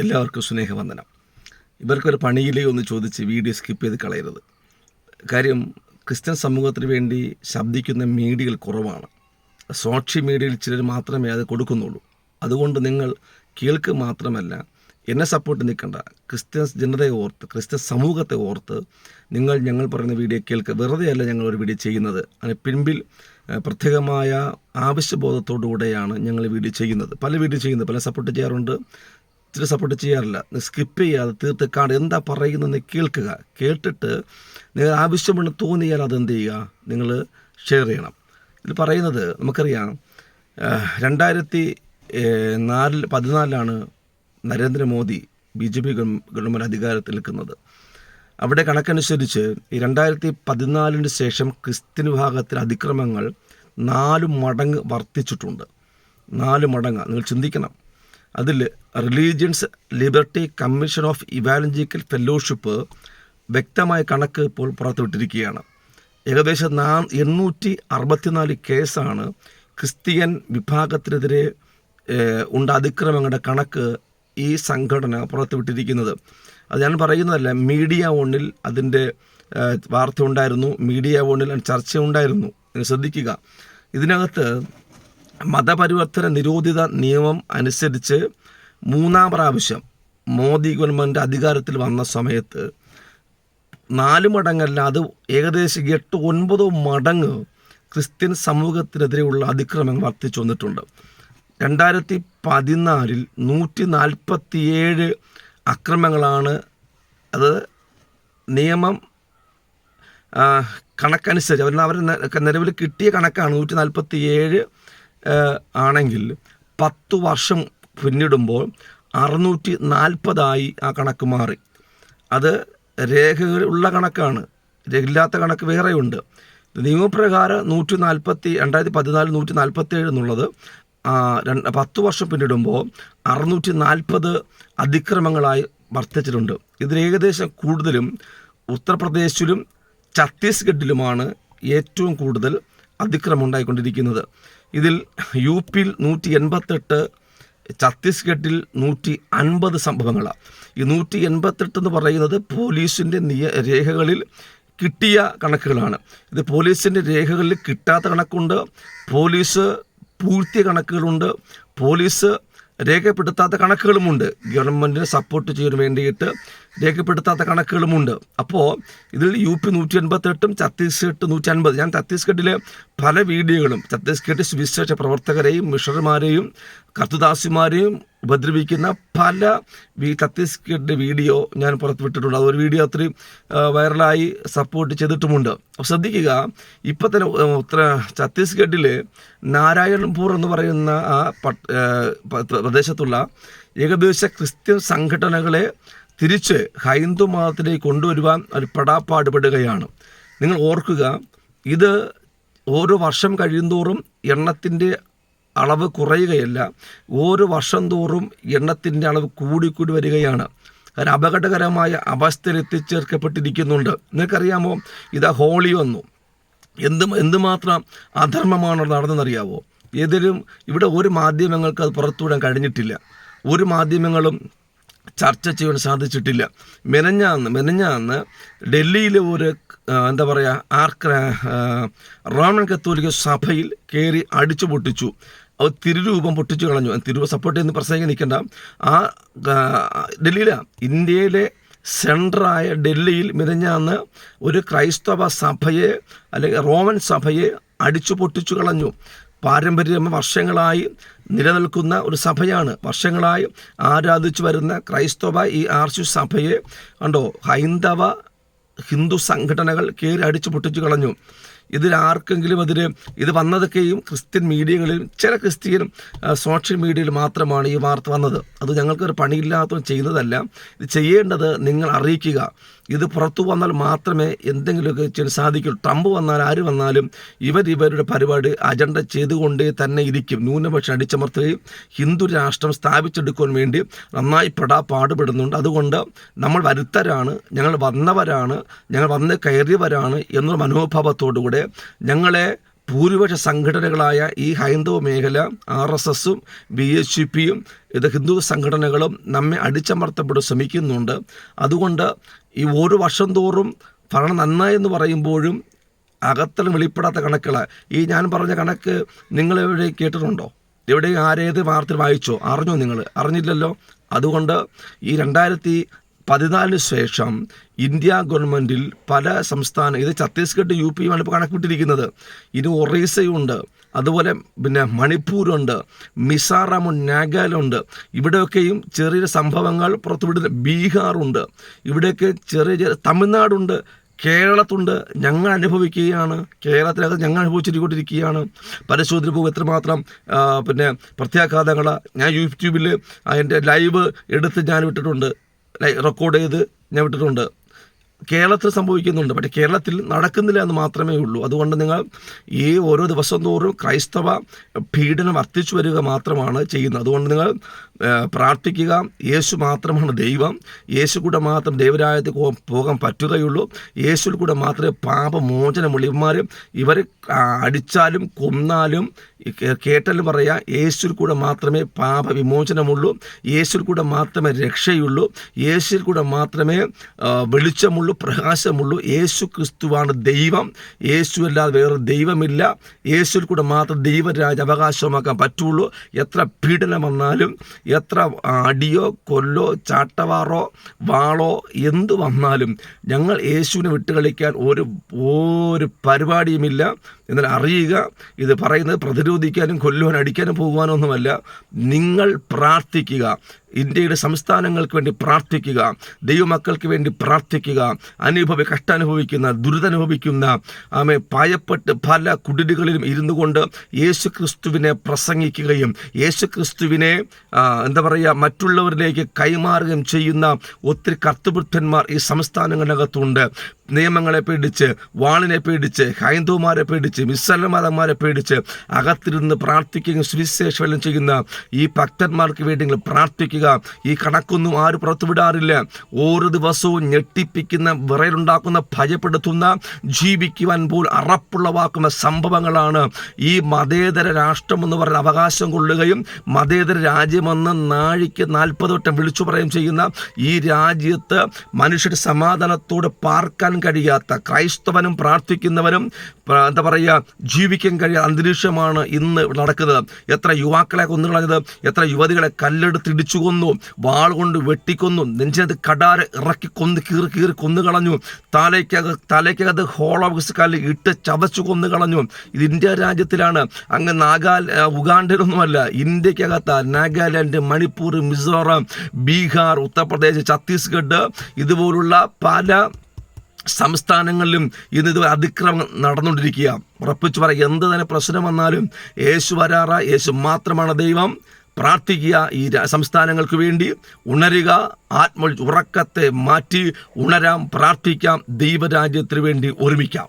എല്ലാവർക്കും സ്നേഹവന്ദനം. ഇവർക്കൊരു പണിയിലേ ഒന്ന് ചോദിച്ച് വീഡിയോ സ്കിപ്പ് ചെയ്ത് കളയരുത്. കാര്യം ക്രിസ്ത്യൻ സമൂഹത്തിന് വേണ്ടി ശബ്ദിക്കുന്ന മീഡിയകൾ കുറവാണ്. സോഷ്യൽ മീഡിയയിൽ ചിലർ മാത്രമേ അത് കൊടുക്കുന്നുള്ളൂ. അതുകൊണ്ട് നിങ്ങൾ കേൾക്ക് മാത്രമല്ല, എന്നെ സപ്പോർട്ട് നിൽക്കണ്ട. ക്രിസ്ത്യൻ ജനതയെ ഓർത്ത്, ക്രിസ്ത്യൻ സമൂഹത്തെ ഓർത്ത് ഞങ്ങൾ പറയുന്ന വീഡിയോ കേൾക്കുക. വെറുതെയല്ല ഞങ്ങൾ ഒരു വീഡിയോ ചെയ്യുന്നത്. അതിന് പിൻപിൽ പ്രത്യേകമായ ആവശ്യബോധത്തോടുകൂടെയാണ് ഞങ്ങൾ വീഡിയോ ചെയ്യുന്നത്. പല വീഡിയോ ചെയ്യുന്നത്, പല സപ്പോർട്ട് ചെയ്യാറുണ്ട്, ചില സപ്പോർട്ട് ചെയ്യാറില്ല. സ്കിപ്പ് ചെയ്യാതെ തീർത്ത് കാണുക, എന്താ പറയുന്നതെന്ന് കേൾക്കുക. കേട്ടിട്ട് നിങ്ങൾ ആവശ്യമുണ്ടെന്ന് തോന്നിയാൽ അതെന്ത് ചെയ്യുക, നിങ്ങൾ ഷെയർ ചെയ്യണം. ഇതിൽ പറയുന്നത് നമുക്കറിയാം, 2014 നരേന്ദ്രമോദി BJP ഗവൺമെൻറ് അധികാരത്തിൽ നിൽക്കുന്നത്. അവിടെ കണക്കനുസരിച്ച് ഈ 2014 ശേഷം ക്രിസ്ത്യൻ വിഭാഗത്തിൽ അതിക്രമങ്ങൾ 4 മടങ്ങ് വർദ്ധിച്ചിട്ടുണ്ട്. 4 മടങ്ങ്. നിങ്ങൾ ചിന്തിക്കണം. അതിൽ religions liberty commission of evangelical fellowship വ്യക്തമായ കണക്ക് ഇപ്പോൾ പുറത്തുവിട്ടിരിക്കുകയാണ്. ഏകദേശം 864 കേസാണ് ക്രിസ്ത്യൻ വിഭാഗത്തിനെതിരെ ഉണ്ട അതിക്രമങ്ങളുടെ കണക്ക് ഈ സംഘടന പുറത്തുവിട്ടിരിക്കുന്നത്. അത് ഞാൻ പറയുന്നതല്ല, മീഡിയ ഓണിൽ അതിൻ്റെ വാർത്ത ഉണ്ടായിരുന്നു, മീഡിയ ഓണിൽ ചർച്ച ഉണ്ടായിരുന്നു. നിങ്ങൾ ശ്രദ്ധിക്കുക. ഇതിനകത്ത് മതപരിവർത്തന നിരോധിത നിയമം അനുസരിച്ച് 3-ാം പ്രാവശ്യം മോദി ഗവൺമെൻറ് അധികാരത്തിൽ വന്ന സമയത്ത് 4 മടങ്ങല്ല, അത് ഏകദേശം 8-9 മടങ്ങ് ക്രിസ്ത്യൻ സമൂഹത്തിനെതിരെയുള്ള അതിക്രമങ്ങൾ വർദ്ധിച്ചു വന്നിട്ടുണ്ട്. 2014 147 അക്രമങ്ങളാണ്. അത് നിയമം കണക്കനുസരിച്ച് അവർ നിലവിൽ കിട്ടിയ കണക്കാണ് 147 ആണെങ്കിൽ 10 വർഷം പിന്നിടുമ്പോൾ 640 ആ കണക്ക് മാറി. അത് രേഖകളുള്ള കണക്കാണ്, രേഖയില്ലാത്ത കണക്ക് വേറെയുണ്ട്. നിയമപ്രകാരം 2014 147 എന്നുള്ളത് 10 വർഷം പിന്നിടുമ്പോൾ 640 അതിക്രമങ്ങളായി വർദ്ധിച്ചിട്ടുണ്ട്. ഇതിൽ ഏകദേശം കൂടുതലും ഉത്തർപ്രദേശിലും ഛത്തീസ്ഗഡിലുമാണ് ഏറ്റവും കൂടുതൽ അതിക്രമം ഉണ്ടായിക്കൊണ്ടിരിക്കുന്നത്. ഇതിൽ UP 188, ഛത്തീസ്ഗഡിൽ 150 സംഭവങ്ങളാണ്. ഈ 188 എന്ന് പറയുന്നത് പോലീസിൻ്റെ രേഖകളിൽ കിട്ടിയ കണക്കുകളാണ്. ഇത് പോലീസിൻ്റെ രേഖകളിൽ കിട്ടാത്ത കണക്കുണ്ട്, പോലീസ് പൂഴ്ത്തിയ കണക്കുകളുണ്ട്, പോലീസ് രേഖപ്പെടുത്താത്ത കണക്കുകളുമുണ്ട്. ഗവൺമെൻറ്റിനെ സപ്പോർട്ട് ചെയ്യാൻ വേണ്ടിയിട്ട് രേഖപ്പെടുത്താത്ത കണക്കുകളുമുണ്ട്. അപ്പോൾ ഇതിൽ UP 188, ഛത്തീസ്ഗഡ് 150. ഞാൻ ഛത്തീസ്ഗഡിലെ പല വീഡിയോകളും, ഛത്തീസ്ഗഡ് സുവിശേഷ പ്രവർത്തകരെയും മിഷണറിമാരെയും കർത്തുദാസിമാരെയും ഉപദ്രവിക്കുന്ന പല ഛത്തീസ്ഗഡ് വീഡിയോ ഞാൻ പുറത്തുവിട്ടിട്ടുണ്ട്. അതൊരു വീഡിയോ അത്രയും വൈറലായി സപ്പോർട്ട് ചെയ്തിട്ടുമുണ്ട്. അപ്പോൾ ശ്രദ്ധിക്കുക, ഇപ്പം തന്നെ ഛത്തീസ്ഗഡിൽ നാരായൺപൂർ എന്ന് പറയുന്ന ആ പ്രദേശത്തുള്ള ഏകദേശ ക്രിസ്ത്യൻ സംഘടനകളെ തിരിച്ച് ഹൈന്ദു മതത്തിലേക്ക് കൊണ്ടുവരുവാൻ ഒരു പെടാപ്പാടുപെടുകയാണ്. നിങ്ങൾ ഓർക്കുക, ഇത് ഓരോ വർഷം കഴിയുന്തോറും എണ്ണത്തിൻ്റെ അളവ് കുറയുകയല്ല, ഓരോ വർഷം തോറും എണ്ണത്തിൻ്റെ അളവ് കൂടിക്കൂടി വരികയാണ്. ഒരു അപകടകരമായ അവസ്ഥയിൽ എത്തിച്ചേർക്കപ്പെട്ടിരിക്കുന്നുണ്ട്. നിങ്ങൾക്കറിയാമോ, ഇതാ ഹോളി വന്നു, എന്തുമാത്രം അധർമ്മമാണ് നടന്നതെന്നറിയാവോ? ഏതെങ്കിലും ഇവിടെ ഒരു മാധ്യമങ്ങൾക്ക് അത് പുറത്തുവിടാൻ കഴിഞ്ഞിട്ടില്ല, ഒരു മാധ്യമങ്ങളും ചർച്ച ചെയ്യാൻ സാധിച്ചിട്ടില്ല. മെനഞ്ഞാന്ന് ഡൽഹിയിലെ ഒരു എന്താ പറയുക റോമൻ കത്തോലിക്ക സഭയിൽ കയറി അടിച്ചു പൊട്ടിച്ചു. അവർ തിരുരൂപം പൊട്ടിച്ചു കളഞ്ഞു. തിരുരൂപം സപ്പോർട്ട് ചെയ്യുന്ന പ്രസംഗം നിൽക്കേണ്ട. ആ ഡൽഹിയിലാണ്, ഇന്ത്യയിലെ സെൻട്രായ ഡൽഹിയിൽ മെനഞ്ഞാന്ന് ഒരു ക്രൈസ്തവ സഭയെ അല്ലെങ്കിൽ റോമൻ സഭയെ അടിച്ചു പൊട്ടിച്ചു കളഞ്ഞു. പാരമ്പര്യം വർഷങ്ങളായി നിലനിൽക്കുന്ന ഒരു സഭയാണ്. വർഷങ്ങളായി ആരാധിച്ചു വരുന്ന ക്രൈസ്തവ ഈ ആർച്ച് സഭയെ കണ്ടോ, ഹിന്ദു സംഘടനകൾ കയറി അടിച്ചു പൊട്ടിച്ചു കളഞ്ഞു. ഇതിൽ ആർക്കെങ്കിലും ഇത് വന്നതൊക്കെയും ക്രിസ്ത്യൻ മീഡിയകളിൽ, ചില ക്രിസ്ത്യൻ സോഷ്യൽ മീഡിയയിൽ മാത്രമാണ് ഈ വാർത്ത വന്നത്. അത് ഞങ്ങൾക്കൊരു പണിയില്ലാത്തതും ചെയ്യുന്നതല്ല. ഇത് ചെയ്യേണ്ടത് നിങ്ങൾ അറിയിക്കുക. ഇത് പുറത്തു വന്നാൽ മാത്രമേ എന്തെങ്കിലുമൊക്കെ ചെയ്യാൻ സാധിക്കുള്ളൂ. ട്രംപ് വന്നാൽ ആര് വന്നാലും ഇവരുടെ പരിപാടി അജണ്ട ചെയ്തുകൊണ്ടേ തന്നെ ഇരിക്കും. ന്യൂനപക്ഷം അടിച്ചമർത്തുകയും ഹിന്ദു രാഷ്ട്രം സ്ഥാപിച്ചെടുക്കുവാൻ വേണ്ടി നന്നായി പാടുപെടുന്നുണ്ട്. അതുകൊണ്ട് നമ്മൾ വരുത്തരാണ്, ഞങ്ങൾ വന്നവരാണ്, ഞങ്ങൾ വന്ന് കയറിയവരാണ് എന്നുള്ള മനോഭാവത്തോടുകൂടെ ഞങ്ങളെ ഭൂരിപക്ഷ സംഘടനകളായ ഈ ഹൈന്ദവ മേഖല, RSSും BHPയും ഇത് ഹിന്ദു സംഘടനകളും നമ്മെ അടിച്ചമർത്തപ്പെടാൻ ശ്രമിക്കുന്നുണ്ട്. അതുകൊണ്ട് ഈ ഓരോ വർഷം തോറും ഭരണം നന്നായെന്ന് പറയുമ്പോഴും അകത്തളം വെളിപ്പെടാത്ത കണക്കുകൾ, ഈ ഞാൻ പറഞ്ഞ കണക്ക് നിങ്ങൾ എവിടെ കേട്ടിട്ടുണ്ടോ? എവിടെയും ആരേത് വാർത്ത വായിച്ചോ? അറിഞ്ഞോ? നിങ്ങൾ അറിഞ്ഞില്ലല്ലോ. അതുകൊണ്ട് ഈ 2014 ശേഷം ഇന്ത്യ ഗവൺമെൻറ്റിൽ പല സംസ്ഥാനം, ഇത് ഛത്തീസ്ഗഡ് UP യുമാണ് ഇപ്പോൾ കണക്കിട്ടിരിക്കുന്നത്, ഇനി ഒറീസയുണ്ട്, അതുപോലെ പിന്നെ മണിപ്പൂരുണ്ട്, മിസോറാമുണ്ട്, നാഗാലാൻഡ്, ഇവിടെയൊക്കെയും ചെറിയ സംഭവങ്ങൾ പുറത്തുവിടുന്ന ബീഹാറുണ്ട്, ഇവിടെയൊക്കെ ചെറിയ തമിഴ്നാടുണ്ട്, കേരളത്തുണ്ട്. ഞങ്ങൾ അനുഭവിക്കുകയാണ്, കേരളത്തിനകത്ത് ഞങ്ങൾ അനുഭവിച്ചിരിക്കൊണ്ടിരിക്കുകയാണ്. പരിശോധന പോകും എത്രമാത്രം പിന്നെ പ്രത്യാഘാതങ്ങൾ. ഞാൻ യൂട്യൂബിൽ അതിൻ്റെ ലൈവ് എടുത്ത് ഞാൻ വിട്ടിട്ടുണ്ട്, റെക്കോർഡ് ചെയ്ത് ഞാൻ വിട്ടിട്ടുണ്ട്. കേരളത്തിൽ സംഭവിക്കുന്നുണ്ട്, പക്ഷേ കേരളത്തിൽ നടക്കുന്നില്ല എന്ന് മാത്രമേ ഉള്ളൂ. അതുകൊണ്ട് നിങ്ങൾ ഈ ഓരോ ദിവസം തോറും ക്രൈസ്തവ പീഡനം വർദ്ധിച്ചു വരിക മാത്രമാണ് ചെയ്യുന്നത്. അതുകൊണ്ട് നിങ്ങൾ പ്രാർത്ഥിക്കുക. യേശു മാത്രമാണ് ദൈവം. യേശു കൂടെ മാത്രം ദൈവരാജ്യത്തിൽ പോകാൻ പറ്റുകയുള്ളൂ. യേശുവിൽ കൂടെ മാത്രമേ പാപമോചനമുള്ളൂ. ഇവരെ അടിച്ചാലും കൊന്നാലും കേട്ടാലും പറയാം, യേശുവിൽ കൂടെ മാത്രമേ പാപവിമോചനമുള്ളൂ. യേശുവിൽ കൂടെ മാത്രമേ രക്ഷയുള്ളൂ. യേശുവിൽ കൂടെ മാത്രമേ വെളിച്ചമുള്ളൂ, പ്രകാശമുള്ളൂ. യേശു ക്രിസ്തുവാണ് ദൈവം. യേശു അല്ലാതെ വേറെ ദൈവമില്ല. യേശുവിൽ കൂടെ മാത്രം ദൈവരാജ്യം അവകാശമാക്കാൻ പറ്റുള്ളൂ. എത്ര പീഡനം വന്നാലും, എത്ര അടിയോ കൊല്ലോ ചാട്ടവാറോ വാളോ എന്തു വന്നാലും ഞങ്ങൾ യേശുവിനെ വിട്ടുകളിക്കാൻ ഒരു പരിപാടിയുമില്ല. എന്നാൽ അറിയുക, ഇത് പറയുന്നത് പ്രതിരോധിക്കാനും കൊല്ലുവാനും അടിക്കാനും പോകുവാനോ ഒന്നുമല്ല. നിങ്ങൾ പ്രാർത്ഥിക്കുക. ഇന്ത്യയുടെ സംസ്ഥാനങ്ങൾക്ക് വേണ്ടി പ്രാർത്ഥിക്കുക. ദൈവമക്കൾക്ക് വേണ്ടി പ്രാർത്ഥിക്കുക. കഷ്ടാനുഭവിക്കുന്ന, ദുരിതമനുഭവിക്കുന്ന, ഭയപ്പെട്ട് പല കുടിലുകളിലും ഇരുന്നു കൊണ്ട് യേശു ക്രിസ്തുവിനെ പ്രസംഗിക്കുകയും യേശു ക്രിസ്തുവിനെ മറ്റുള്ളവരിലേക്ക് കൈമാറുകയും ചെയ്യുന്ന ഒത്തിരി കർത്തൃവൃദ്ധന്മാർ ഈ സംസ്ഥാനങ്ങളിനകത്തുണ്ട്. നിയമങ്ങളെ പേടിച്ച്, വാളിനെ പേടിച്ച്, ഹൈന്ദവന്മാരെ പേടിച്ച്, മിശ്രമതന്മാരെ പേടിച്ച് അകത്തിരുന്ന് പ്രാർത്ഥിക്കുകയും സുവിശേഷം ചെയ്യുന്ന ഈ ഭക്തന്മാർക്ക് വേണ്ടി നിങ്ങൾ പ്രാർത്ഥിക്കുക. ഈ കണക്കൊന്നും ആരും പുറത്തുവിടാറില്ല. ഓരോ ദിവസവും ഞെട്ടിപ്പിക്കുന്ന, വിറയലുണ്ടാക്കുന്ന, ഭയപ്പെടുത്തുന്ന, ജീവിക്കുവാൻ പോൽ അറപ്പുളവാക്കുന്ന സംഭവങ്ങളാണ് ഈ മതേതര രാഷ്ട്രമെന്ന് പറയുന്ന അവകാശം കൊള്ളുകയും മതേതര രാജ്യമെന്ന് നാഴിക്ക് 40 വട്ടം വിളിച്ചു പറയുകയും ചെയ്യുന്ന ഈ രാജ്യത്ത് മനുഷ്യരുടെ സമാധാനത്തോടെ പാർക്കാൻ കഴിയാത്ത, ക്രൈസ്തവനും പ്രാർത്ഥിക്കുന്നവനും ജീവിക്കാൻ കഴിയാത്ത അന്തരീക്ഷമാണ് ഇന്ന് നടക്കുന്നത്. എത്ര യുവാക്കളെ കൊന്നുകളഞ്ഞത്, എത്ര യുവതികളെ കല്ലെടുത്തിടിച്ചു കൊന്നു, വാൾ കൊണ്ട് വെട്ടിക്കൊന്നു, നെഞ്ചിനകത്ത് കടാര ഇറക്കി കീറി കൊന്നുകളഞ്ഞു, തലയ്ക്കകത്ത് ഹോളോകോസ്റ്റ് കല്ല് ഇട്ട് ചതച്ചു കൊന്നുകളഞ്ഞു. ഇത് ഇന്ത്യ രാജ്യത്തിലാണ്. അങ്ങ് ഉഗാണ്ടയിലൊന്നുമല്ല, ഇന്ത്യക്കകത്ത് നാഗാലാൻഡ്, മണിപ്പൂർ, മിസോറാം, ബീഹാർ, ഉത്തർപ്രദേശ്, ഛത്തീസ്ഗഡ് ഇതുപോലുള്ള പല സംസ്ഥാനങ്ങളിലും ഇന്ന് അതിക്രമം നടന്നുകൊണ്ടിരിക്കുക. ഉറപ്പിച്ചു പറയാം, എന്ത് തന്നെ പ്രശ്നം വന്നാലും യേശു വരാറ, യേശു മാത്രമാണ് ദൈവം. പ്രാർത്ഥിക്കുക. ഈ സംസ്ഥാനങ്ങൾക്ക് വേണ്ടി ഉണരുക. ഉറക്കത്തെ മാറ്റി ഉണരാം, പ്രാർത്ഥിക്കാം, ദൈവരാജ്യത്തിന് വേണ്ടി ഒരുമിക്കാം.